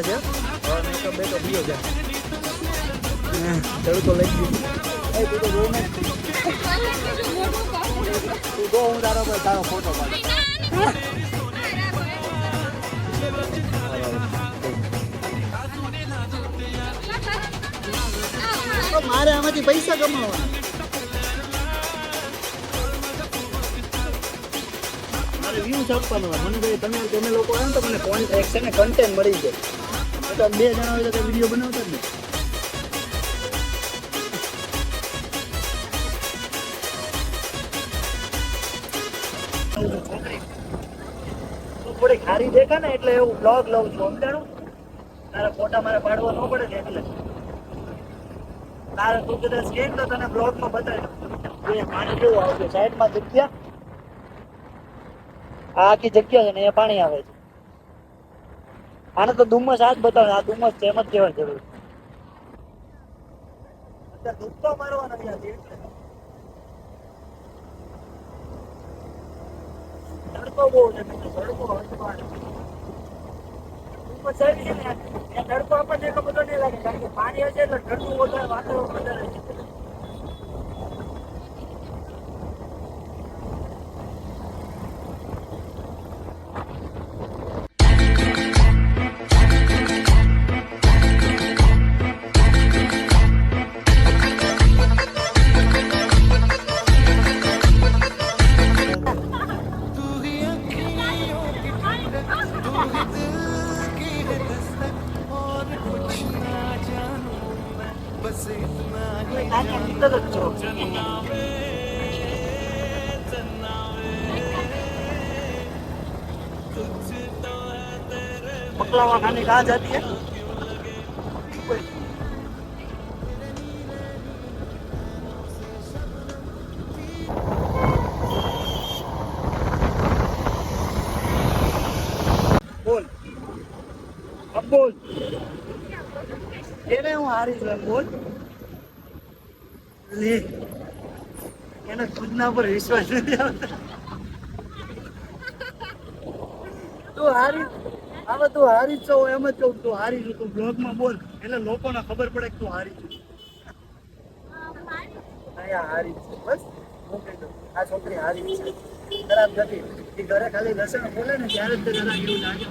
બેઠા છે makeup backup બીયો જાય તડકો લઈ ગયો તું તો જોઈને તું જો હું તારો ફોટો પાડું મારે આમાંથી પૈસા કમાવા મારે વ્યૂઝ આપવાનો મને ભાઈ તમે લોકો આવે તો મને કોન્ટેક્ટ છે ને કન્ટેન્ટ મળી જાય તો 2 જણા હોય તો વિડીયો બનાવતા જ ને થોડી ખારી દેખા ને એટલે એવું બ્લોગ લઉં છું સમજાણું તારા ફોટા મારે પાડવા ન પડે ને એટલે તારે તું કદાચ કેમ તો તને બ્લોગમાં બતાવી પાણી કેવું આવશે સાઈડમાં જગ્યા આ આખી જગ્યા છે ને એ પાણી આવે છે આને તો ડુમ્મસ આ જ બતાવે આ ડુમ્મસ જેમ જ કહેવાય જરૂર અત્યારે દુખતો મારવાનો નથી તડકો બહુ છે તડકો તડકો આપણને એટલો બધો નહીં લાગે કારણ કે પાણી હશે એટલે ઠંડુ વધારે વાતાવરણ વધારે છે पकलावा खाने कहाँ जाती है बोल अब बोल ये हूँ हारिस बोल ले એનો ખુદના પર વિશ્વાસ નથી આવતો તું હારી હવે તું હારી છો એમ જ કહું તું હારી છું તું બ્લોગમાં બોલ એટલે લોકોને ખબર પડે કે તું હારી છું અહીંયા હારી છે બસ હું કહી દઉં આ છોકરી હારી છે ખરાબ નથી એ ઘરે ખાલી લસણ બોલે ને ત્યારે જ તને એવું લાગે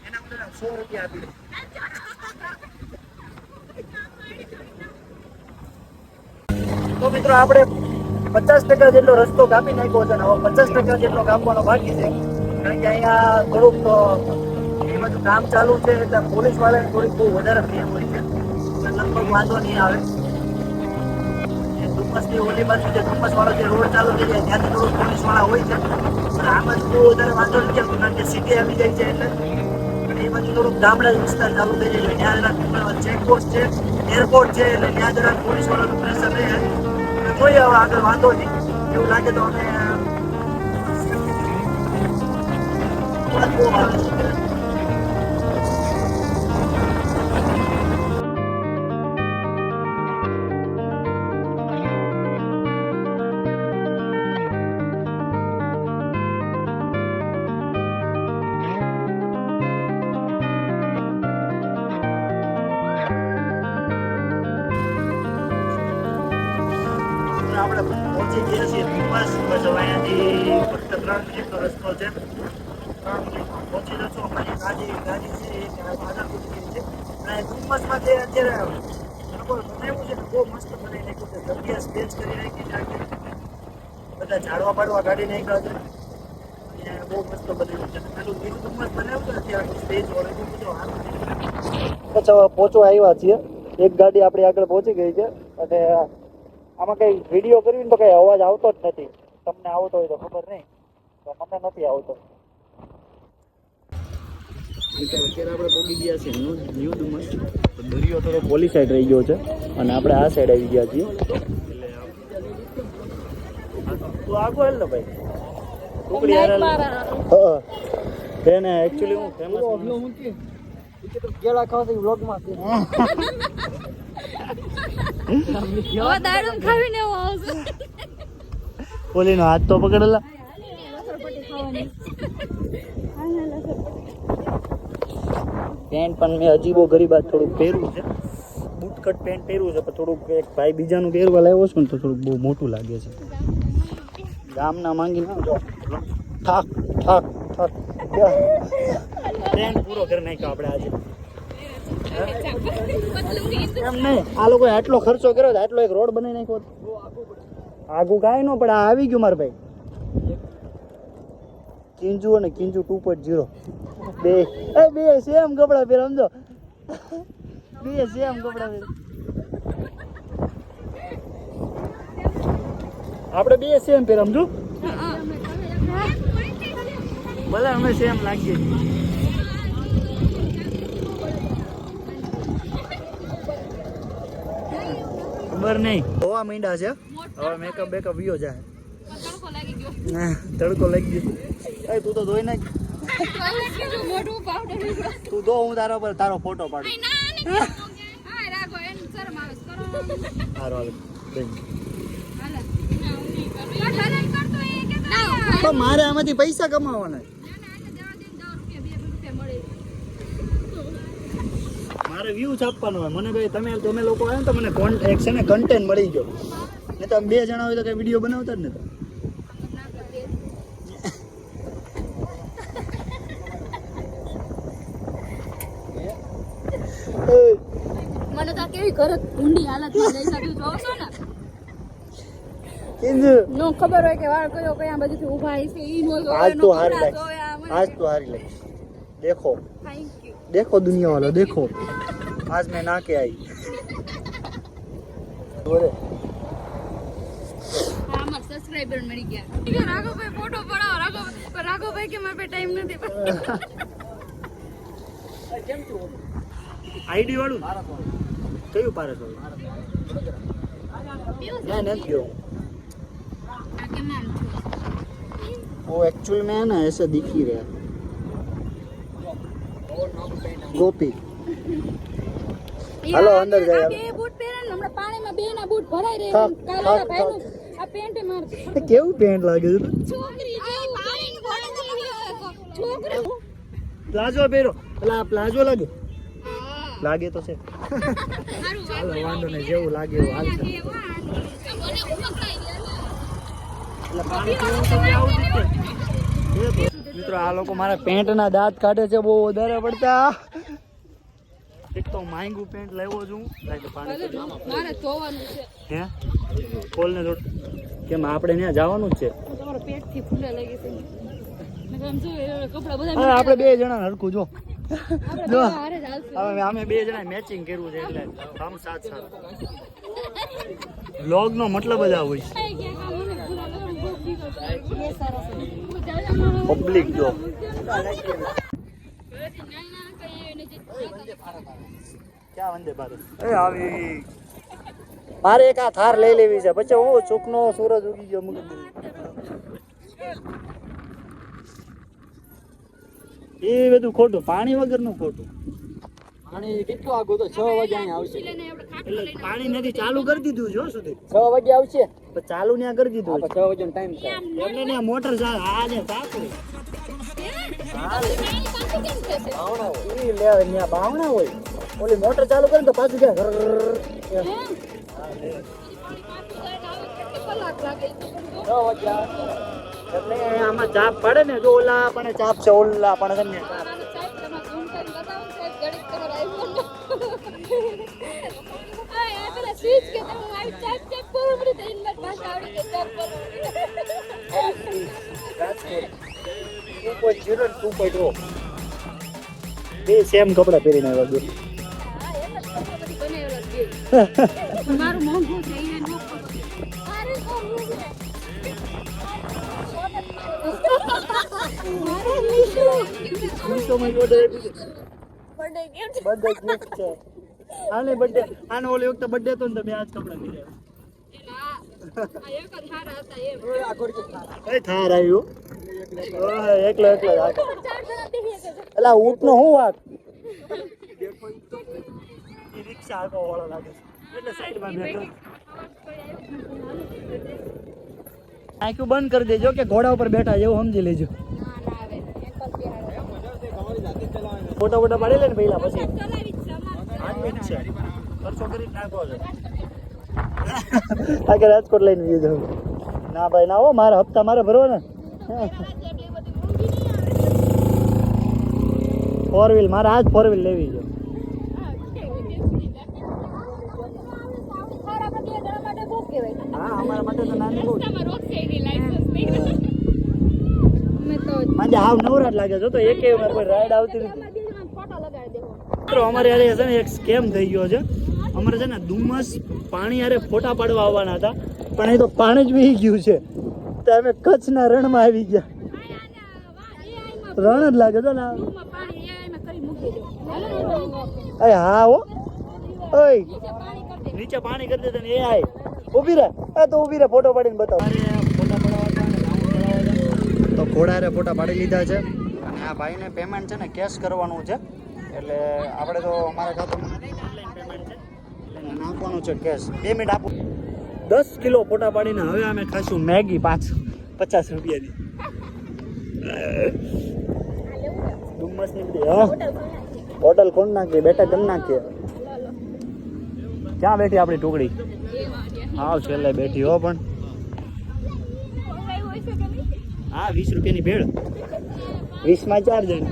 એના મને 100 રૂપિયા આપી દે તો મિત્રો આપણે 50% જેટલો રસ્તો કાપી નાખ્યો છે ને હવે 50% જેટલો કાપવાનો બાકી છે કારણ કે અહીંયા થોડુંક તો એ બધું કામ ચાલુ છે એટલે પોલીસ વાળાને થોડીક બહુ વધારે ફેર હોય છે લગભગ વાંધો નહીં આવે ડુમ્મસની ઓલી બાજુ જે ડુમ્મસ વાળો જે રોડ ચાલુ થઈ જાય ત્યાંથી થોડુંક પોલીસ વાળા હોય છે પણ આ બાજુ બહુ વધારે વાંધો નથી આવતો કારણ કે સિટી આવી જાય છે એટલે એ બાજુ થોડુંક ગામડા વિસ્તાર ચાલુ થઈ જાય ત્યાં જરાક ચેકપોસ્ટ છે એરપોર્ટ છે એટલે ત્યાં જરાક પોલીસ વાળાનું પ્રેશર રહે જોઈએ હવે આગળ વાંધો નહીં એવું લાગે તો અમે આપણે પહોંચી ગયા છીએ ડુમ્મસ બસ હવે અહીંયાથી ફક્ત 3 મિનિટનો રસ્તો છે 3 મિનિટમાં પહોંચી જશો અમારી ગાડી છે આગળ પૂછી ગઈ છે અને ડુમ્મસમાં જે અત્યારે બનાવ્યું છે ને બહુ મસ્ત બનાવી નાખ્યું છે જગ્યા સ્પેસ કરી નાખી છે બધા ઝાડવા પાડવા કાઢી નાખ્યા છે અને બહુ મસ્ત બનાવ્યું છે પેલું બીજું ડુમ્મસ બનાવ્યું છે અત્યારે સ્ટેજ વાળું બધું પછી પહોંચવા આવ્યા છીએ એક ગાડી આપણી આગળ પહોંચી ગઈ છે અને આમાં કઈ વિડીયો કરવી ને તો કઈ અવાજ આવતો જ નથી તમને આવતો હોય તો ખબર નહીં તો મને નથી આવતો અત્યારે આપણે પહોંચી ગયા છીએ ન્યૂ ડુમ્મસ દરિયો થોડો પોલી સાઈડ રહી ગયો છે અને આપણે આ સાઈડ આવી ગયા છીએ તું આગો હેલ ને ભાઈ ટુકડી હા તેને એક્ચ્યુઅલી હું ફેમસ ગેલા ખાવા વ્લોગમાં ઓલીનો હાથ તો પકડેલા પેન્ટ પણ મેં અજીબો ગરીબ થોડુંક પહેર્યું છે, બૂટકટ પેન્ટ પહેર્યું છે, પણ થોડુંક એક ભાઈ બીજાનું પહેરવા લાવ્યો છું ને તો થોડુંક બહુ મોટું લાગે છે. ગામના માંગી ના જો ઠાક ઠાક ઠાક ટ્રેન્ડ પૂરો કરી નાખ્યો આપણે આજે. એમ નહીં, આ લોકોએ આટલો ખર્ચો કર્યો, આટલો એક રોડ બનાવી નાખ્યો. આગું કાંઈ ન પડે, આ આવી ગયું મારા ભાઈ કિંજુ અને કિંજુ 2.0 બે સેમ કપડા પહેર, સમજો બે સેમ કપડા પહેર. આપણે બે સેમ પહેર, સમજુ ભલે અમે સેમ લાગીએ. ખબર નહીં હોવા માંડ્યા છે હવે, મેકઅપ બેકઅપ વિયો જાય. તડકો લાગી ગયો. તું તો ધોઈ નાખ, તું ધો, હું તારા પર તારો ફોટો પાડું. મારે આમાંથી પૈસા કમાવાના, મારે વ્યૂ છાપવાનો હોય. મને કઈ તમે લોકો આવે ને તો મને એક છે ને કન્ટેન્ટ મળી ગયો. ને તમે બે જણા હોય તો કઈ વિડીયો બનાવતા જ ને. મને તો કેવી કરત ઊંડી હાલતમાં લઈ સાડ્યું જોવો છો ને. નો ખબર હોય કે વાળ કયો કયા બાજુથી ઊભા છે ઈ નો જોવે. આજ તો હારી લાગી, આજ તો હારી લાગી. देखो देखो दुनिया वाला देखो, आज मैं ना के आई. हमारे सब्सक्राइबर मर गया. राघव भाई फोटो पड़ाओ, राघव भाई के मारे पे टाइम नहीं. आईडी वाળું કયું પારસ વાળું? मैं नहीं क्यों वो एक्चुअल में है ना ऐसे दिख ही रहा. गोपी हेलो अंदर जाए. બે બૂટ પહેરે ને હમણાં પાણીમાં બે ના બૂટ ભરાઈ રહ્યા. કાલે ભાઈનું આ પેન્ટ માર કેવું પેન્ટ લાગે છે. છોકરી છોકરી પ્લાઝો પહેરો, પેલા પ્લાઝો લાગે લાગે તો છે. ચાલો વાંધો નહીં, જેવું લાગે એવું હાલશે. મિત્રો આ લોકો મારા પેન્ટના દાંત કાઢે છે બહુ વધારે પડતા. એક તો માંગુ પેન્ટ લાવ્યો છું મારે ધોવાનું છે. હે ખોલ ને થોડું, કેમ આપણે ત્યાં જવાનું જ છે. તમારો પેટ થી ફૂલે લાગે છે. આપણે બે જણા હરખું જો જો હારે જ હાલશે. હવે અમે બે જણા મેચિંગ કર્યું છે એટલે કામ સાથ સાથ. વ્લોગ નો મતલબ જ આ હોય છે. પબ્લિક જો ક્યાં વંદે ભારત એ આવી. મારે એક આ થાર લઈ લેવી છે, પછી હું ચૂકનો સૂરજ ઉગી ગયો મૂકી દીધું. એ બધું ખોટું, પાણી વગરનું ખોટું. પાણી કેટલું આગું તો 6 વાગે અહીં આવશે. એટલે પાણી નથી ચાલુ કરી દીધું જો સુધી 6 વાગે આવશે, તો ચાલુ ત્યાં કરી દીધું. 6 વાગ્યાનો ટાઈમ છે એટલે ને મોટર ચાલે. આ ને ચાકુ બાવણા હોય ઈ લે ત્યાં બાવણા હોય. ઓલી મોટર ચાલુ કરે તો પાછું ક્યાં એટલે આમાં ચાપ પડે ને, જો ઓલા પણ ચાપ છે, ઓલા પણ છે ને બે સેમ કપડા પહેરીને આવ્યા. મારું મોંઘું છે આનો ઓલી વખતે બર્થડે હતો ને તમે આજ કપડા પહેર્યા. થાર આવ્યો એકલો એટલે ઊંટ નો શું વાત. રિક્ષા આગો વાળો લાગે છે એટલે સાઈડમાં બેઠો. આંખું બંધ કરી દેજો કે ઘોડા ઉપર બેઠા જેવું સમજી લેજો. ફોટા ફોટા પાડી લે ને પહેલા પછી ચલાવી જ છે અમારે. આજ જ છે ખર્ચો કરી જ નાખો છે આગળ રાજકોટ લઈને વી જાઉં ના ભાઈ ના હો મારા હપ્તા મારે ભરવા ને એટલી બધી મોંઘી નહીં આવે. 4 વ્હીલ મારે આજ 4 વ્હીલ લેવી છે હા અમારા માટે તો નાની બહુ આજે હાવ નવરાત લાગે છે તો એકે મારે કોઈ રાઈડ આવતી નથી મિત્રો અમારે યારે છે ને એક સ્કેમ થઈ ગયો છે અમારે છે ને ડુમસ પાણી યારે ફોટા પાડવા આવવાના હતા પણ એ તો પાણી જ વહી ગયું છે તો અમે કચ્છના રણમાં આવી ગયા રણ જ લાગે છે ને અરે હા હો ઓય નીચે પાણી કરી દેતા ને એ આય ઊભી રહે તો ઊભી રહે ફોટો પાડીને બતાવો ફોટા પડાવવા તો ઘોડારે ફોટા પાડી લીધા છે અને આ ભાઈને પેમેન્ટ છે ને કેશ કરવાનું છે એટલે આપણે તો અમારા ખાતામાં ઓનલાઈન પેમેન્ટ છે એટલે નાખવાનું છે કેશ 2 મિનિટ આપો 10 કિલો ફોટા પાડીને હવે અમે ખાશું મેગી 50 રૂપિયાની ડુમ્મસની બધી હા હોટલ કોણ નાખી બેઠા કેમ નાખીએ ક્યાં બેઠી આપણી ટુકડી હા છેલ્લે બેઠી હો પણ હા 20 રૂપિયાની ભેળ 20 માં 4 જણ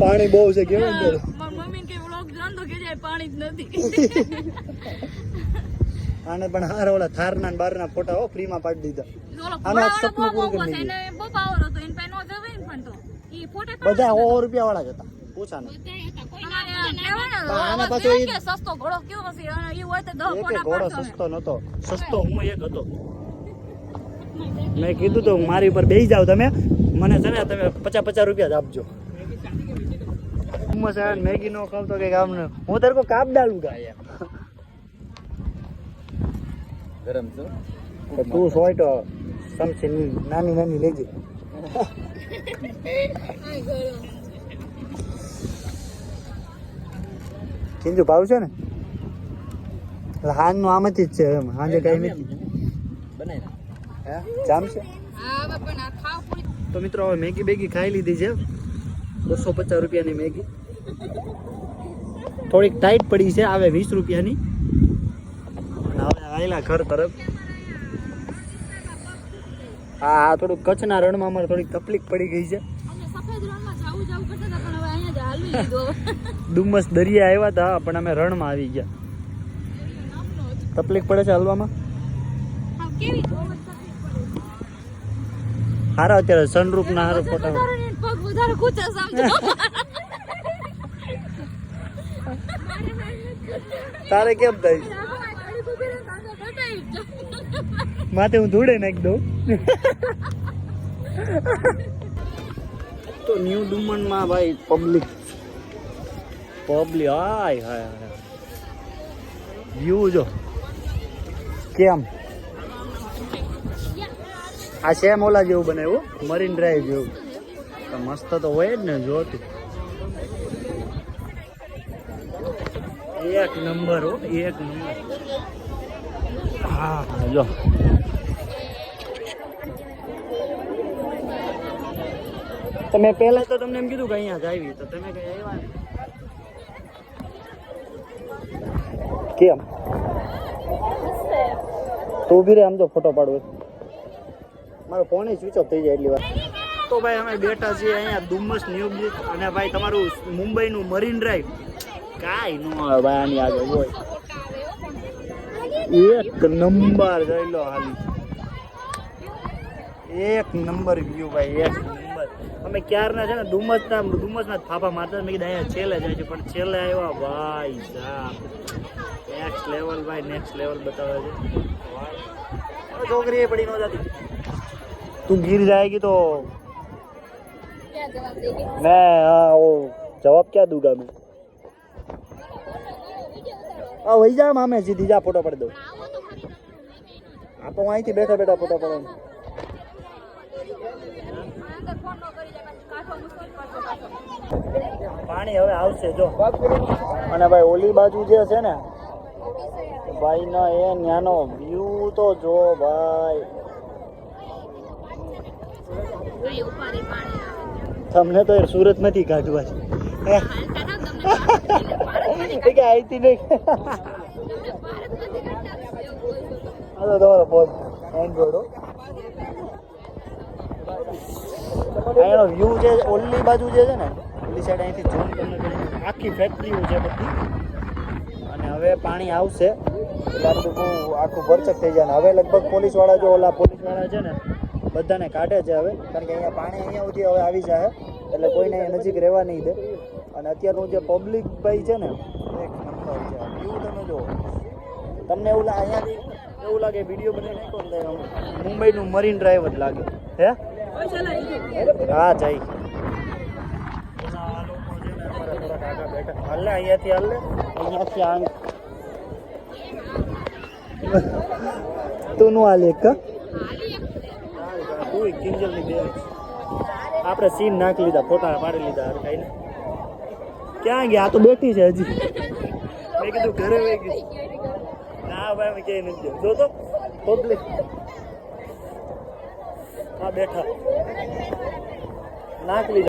પાણી બહુ છે કેવું અંદર મમ્મી કે વ્લોગ જોંદો કે જાય પાણી જ નથી. આને પણ હાર ઓલા થારના ને બારના ફોટા હો ફ્રી માં પાડી દીધા આને આ સપનું પૂરું કરી દીધું એને બહુ પાવર હતો એને પાસે નો જવાય ને પણ તો ઈ ફોટે બધા 100 રૂપિયા વાળા જ હતા પૂછા ને આના પાછો ઈ સસ્તો ઘોડો કેવો હશે ઈ હોય તો 10 એક ફોટા ઘોડો પાડતો સસ્તો નતો સસ્તો હું એક હતો મેં કીધું તો મારી ઉપર બેસી જાવ તમે મને છે ને તમે 50 રૂપિયા જ આપજો મેગી નો ખાવ તો કઈ કામ ન હું તારે કો કાપ ડાલું ગા ગરમ છો તો તું સોઈટ સમસી નાની નાની લેજે કિંજુ ભાવ છે ને હાન નું આમ જ છે એમ હાજે કઈ નથી બનાવી હે જામશે હા પણ આ ખાવ પૂરી તો મિત્રો હવે મેગી બેગી ખાઈ લીધી છે 250 રૂપિયાની મેગી થોડીક ટાઈટ પડી છે આવે 20 રૂપિયાની અને હવે આવેલા ઘર તરફ હા થોડુંક કચ્છના રણમાં અમારે થોડીક તકલીફ પડી ગઈ છે અને સફેદ રણમાં જાવું કરતા હતા પણ હવે અહીંયા જ હાલવી લીધો. ડુમ્મસ દરિયા આવ્યા હતા પણ અમે રણમાં આવી ગયા તકલીફ પડે છે હાલવામાં હા કેવી હારા અત્યારે સનરૂફ ના હારો ફોટા પગ વધારે ખૂચે સમજો. તારે કેમ થાય માથે હું ધૂળે નાખી દઉં તો ન્યૂ ડુમનમાં ભાઈ પબ્લિક હાય હાય વ્યૂ જો કેમ આ સેમ ઓલા જેવું બનાવ્યું મરીન ડ્રાઈવ જેવું તો મસ્ત તો હોય જ ને જોતું એક નંબર હો એક નંબર હા જો તમે પહેલા તો તમને એમ કીધું કે અહીંયા જ આવી તો તમે કઈ આવ્યા ને કેમ તો ઉભી રે આમ તો ફોટો પાડવો મારો ફોન સ્વિચ ઓફ થઈ જાય એટલી વાર તો ભાઈ અમે બેઠા છીએ અહીંયા ડુમ્મસ ન્યૂ બીચ અને ભાઈ તમારું મુંબઈનું મરીન ડ્રાઈવ કાંઈ ન આવે ભાઈ આની આગળ હોય એક નંબર જોઈ લો હાલી એક નંબર વ્યૂ ભાઈ એક નંબર અમે ક્યારના છે ને ડુમ્મસના થાપા મારતા મેં કીધું અહીંયા છેલ્લે જાય છે પણ છેલ્લે આવ્યા ભાઈ સાહેબ નેક્સ્ટ લેવલ ભાઈ નેક્સ્ટ લેવલ બતાવે છે છોકરી એ પડી ન જતી તું गिर जाएगी तो ક્યાં જવાબ દેગે मैं वो जवाब क्या दूंगा मैं वही जा मामे सीधी जा फोटो पड़ दो आप वहीं थी बैठा बैठा फोटो पड़ो અંદર ફોન નો કરી જાય કાઠો મુશ્કેલ પડતો કાઠો પાણી હવે આવશે જો અને ભાઈ ઓલી બાજુ જે છે ને ભાઈ ના એ ન્યાનો વ્યૂ તો જો ભાઈ અહીં ઉપાડી પાણી આવે તમને તો યાર સુરતમાંથી કાઢવા છે હાલતા ના તમને ભારતમાંથી એ કે આઈતી નહીં તમને ભારતમાંથી કાઢતા એવું બોલશો તો. આ તો તમારો ફોન એન્ડ્રોઈડ અહીંનો વ્યૂ જે ઓલી બાજુ જે છે ને ઓલી સાઈડ અહીંથી ઝૂમ તમને કરી આખી ફેક્ટરીઓ છે બધી અને હવે પાણી આવશે એટલે આ બધું બહુ આખું ભરચક થઈ જાય ને હવે લગભગ પોલીસવાળા જો ઓલા પોલીસવાળા છે ને બધાને કાઢે છે હવે કારણ કે અહીંયા પાણી અહીંયા સુધી હવે આવી જાય એટલે કોઈને અહીંયા નજીક રહેવા નહીં દે અને અત્યારનું જે પબ્લિક ભાઈ છે ને એક નંબર છે વ્યૂ તમે જુઓ તમને એવું અહીંયાથી એવું લાગે વિડીયો બની નાખો ને મુંબઈનું મરીન ડ્રાઈવ જ લાગે હે હા જઈ હાલે અહીંયાથી આમ તું નું હાલે એક તું કિંજલની બે આપણે સીન નાખી લીધા ફોટા પાડી લીધા ખાઈને ક્યાં ગયા આ તો બેઠી છે હજી મેં કીધું ઘરે વહી ગઈ ના ભાઈ મેં ક્યાંય નથી ગયો જો તો પબ્લિક હા બેઠા નાખ લીધા